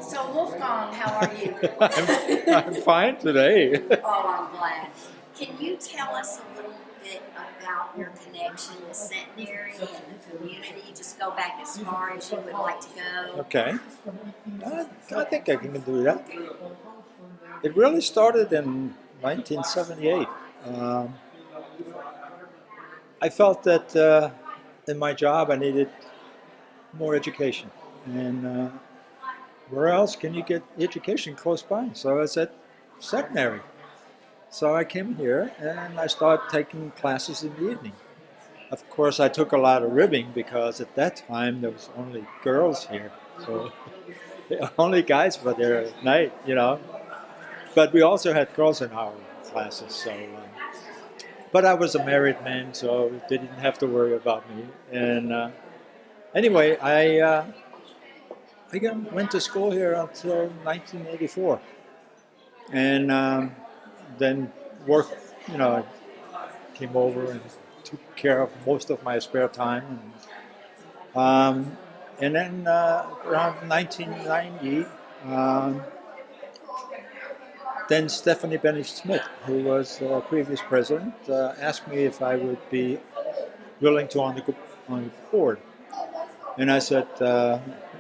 So Wolfgang, how are you? I'm fine today. Oh, I'm glad. Can you tell us a little bit about your connection to Centenary and the community? Just go back as far as you would like to go. Okay, I think I can do that. It really started in 1978. Um, I felt that in my job I needed more education. And where else can you get education close by? So I said, Centenary. So I came here and I started taking classes in the evening. Of course, I took a lot of ribbing because at that time there was only girls here. So only guys were there at night. But we also had girls in our classes. But I was a married man, so they didn't have to worry about me. And anyway, I went to school here until 1984, and then worked. Came over and took care of most of my spare time. And then around 1990, then Stephanie Bennett Smith, who was previous president, asked me if I would be willing to on the board. And I said,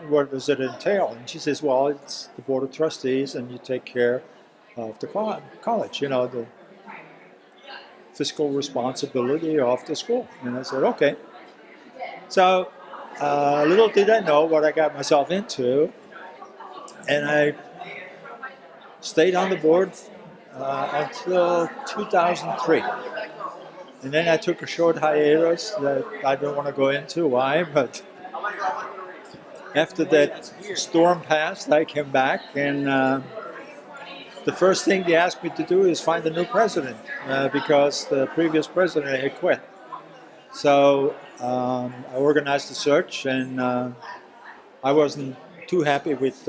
what does it entail? And she says, well, it's the board of trustees, and you take care of the college, the fiscal responsibility of the school. And I said, okay. So little did I know what I got myself into, and I stayed on the board until 2003. And then I took a short hiatus that I don't want to go into why, but after that storm passed, I came back, and the first thing they asked me to do is find a new president because the previous president had quit. So I organized a search, and I wasn't too happy with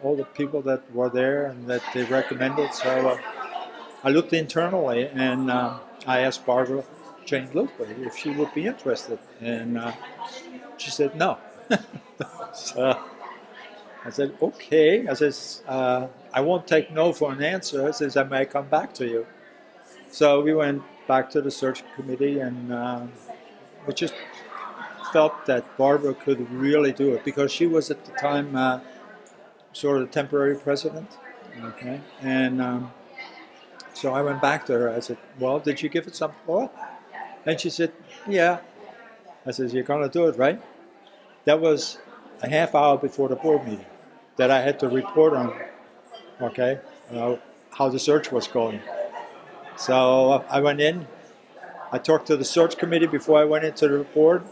all the people that were there and that they recommended. So I looked internally, and I asked Barbara Jane Bluthwaite if she would be interested, and she said no. So I said, okay. I says, I won't take no for an answer. I says, I may come back to you. So we went back to the search committee, and we just felt that Barbara could really do it because she was at the time sort of temporary president. Okay. And so I went back to her. I said, well, did you give it some thought? And she said, yeah. I said, you're going to do it, right? That was a half hour before the board meeting that I had to report on, okay, how the search was going. So I went in, I talked to the search committee before I went into the board,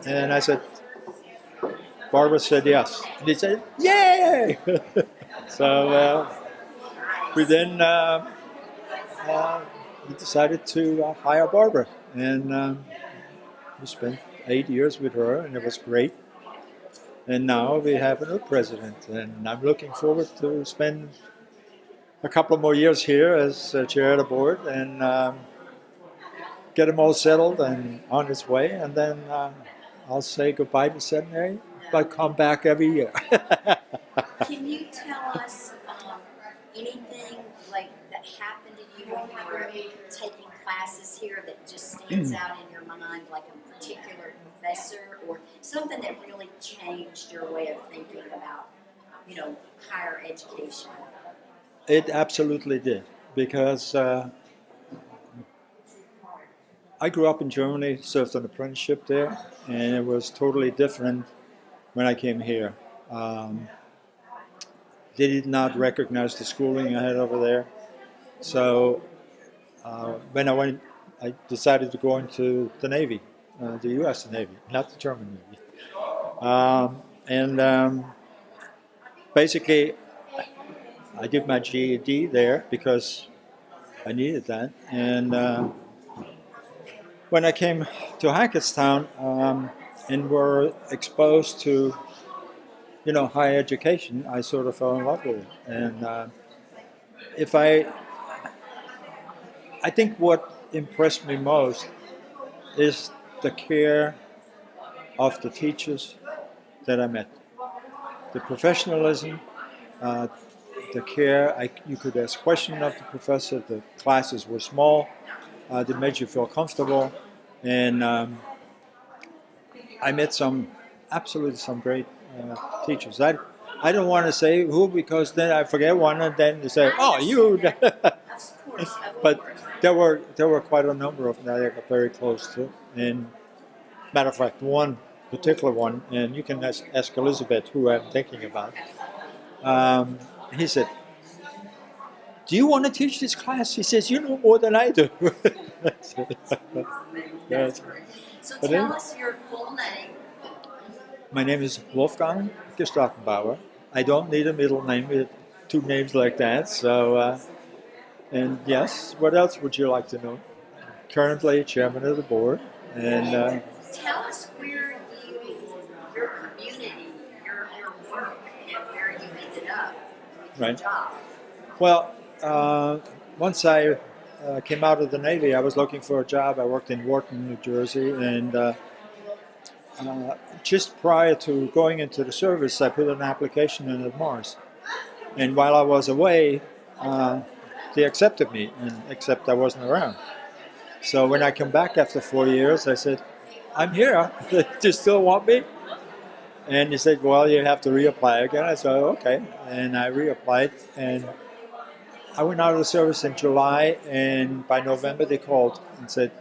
and I said, Barbara said yes. And they said, yay! So we then we decided to hire Barbara, and we spent 8 years with her, and it was great. And now we have a new president, and I'm looking forward to spend a couple more years here as chair of the board and get him all settled and on his way, and then I'll say goodbye to Centenary, but come back every year. Can you tell us anything like that happened to you when you were taking classes here that just stands out in your mind, like a particular professor or something that really changed your way of thinking about, higher education? It absolutely did, because I grew up in Germany, served an apprenticeship there, and it was totally different when I came here. They did not recognize the schooling I had over there. So when I decided to go into the Navy, the U.S. Navy, not the German Navy. And basically, I did my GED there because I needed that. And when I came to Hackettstown and were exposed to, higher education, I sort of fell in love with it. And I think what impressed me most is the care of the teachers that I met. the professionalism, the care. You could ask questions of the professor. The classes were small. They made you feel comfortable, and I met absolutely some great teachers. I don't want to say who because then I forget one, and then they say, "Oh, you." But there were quite a number of them that I got very close to. And matter of fact, one particular one, and you can ask Elizabeth who I'm thinking about. He said, "Do you want to teach this class?" He says, "You know more than I do." Yes. So But tell anyway, us your full name. my name is Wolfgang Gstattenbauer. I don't need a middle name with two names like that. So, and yes, what else would you like to know? Currently chairman of the board, and Tell us where your community, your work, and where you ended up with your right. job. Well, once I came out of the Navy, I was looking for a job. I worked in Wharton, New Jersey, and just prior to going into the service, I put an application in at Mars. And while I was away, they accepted me, except I wasn't around. So when I came back after 4 years, I said, "I'm here. Do you still want me?" And he said, "Well, you have to reapply again." I said, "Okay." And I reapplied, and I went out of the service in July, and by November they called and said,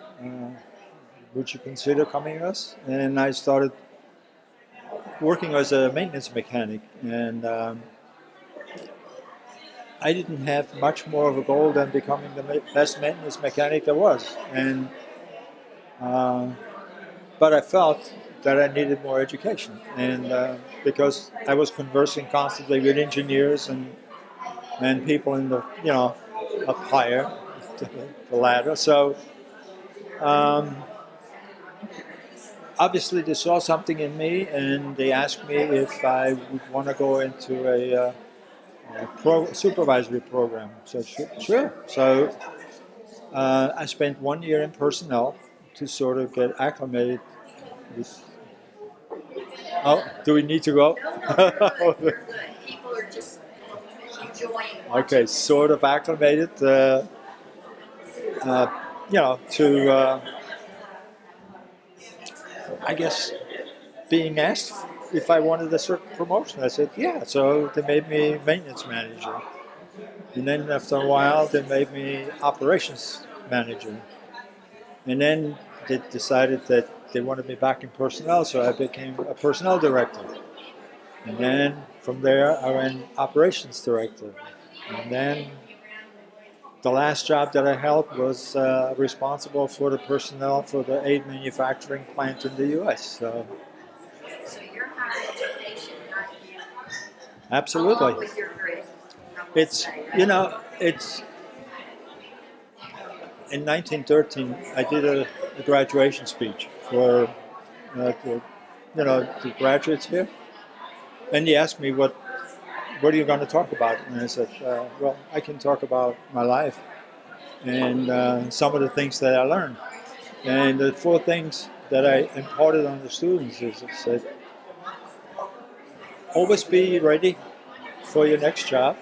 "Would you consider coming with us?" And I started working as a maintenance mechanic, and I didn't have much more of a goal than becoming the best maintenance mechanic there was. And but I felt that I needed more education, and because I was conversing constantly with engineers and people in the up higher the ladder. So obviously they saw something in me, and they asked me if I would want to go into a supervisory program. So sure. So I spent 1 year in personnel to sort of get acclimated with. Oh, do we need to go? No, you're good. You're good. People are just enjoying watching. Okay, sort of acclimated, to, I guess, being asked if I wanted a certain promotion. I said, yeah. So they made me maintenance manager. And then after a while, they made me operations manager. And then they decided that they wanted me back in personnel, so I became a personnel director. And then from there, I went operations director. And then the last job that I held was responsible for the personnel for the aid manufacturing plant in the U.S. So you're higher education, not you. absolutely, Along with your grit. it's it's in 1913 I did a graduation speech for the graduates here, and he asked me what are you going to talk about, and I said, well, I can talk about my life and some of the things that I learned. And the four things that I imparted on the students is I said, always be ready for your next job.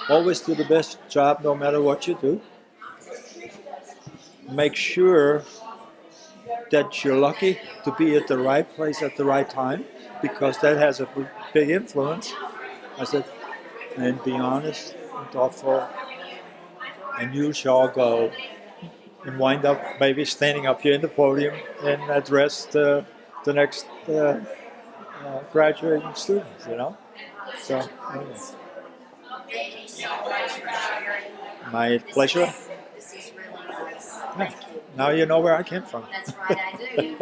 Always do the best job no matter what you do. Make sure that you're lucky to be at the right place at the right time, because that has a big influence. I said, and be honest and thoughtful, and you shall go and wind up maybe standing up here in the podium and address the next graduating students, So, anyway. Thank you so much for sharing. My pleasure. This is really nice. Yeah. Now you know where I came from. That's right, I do.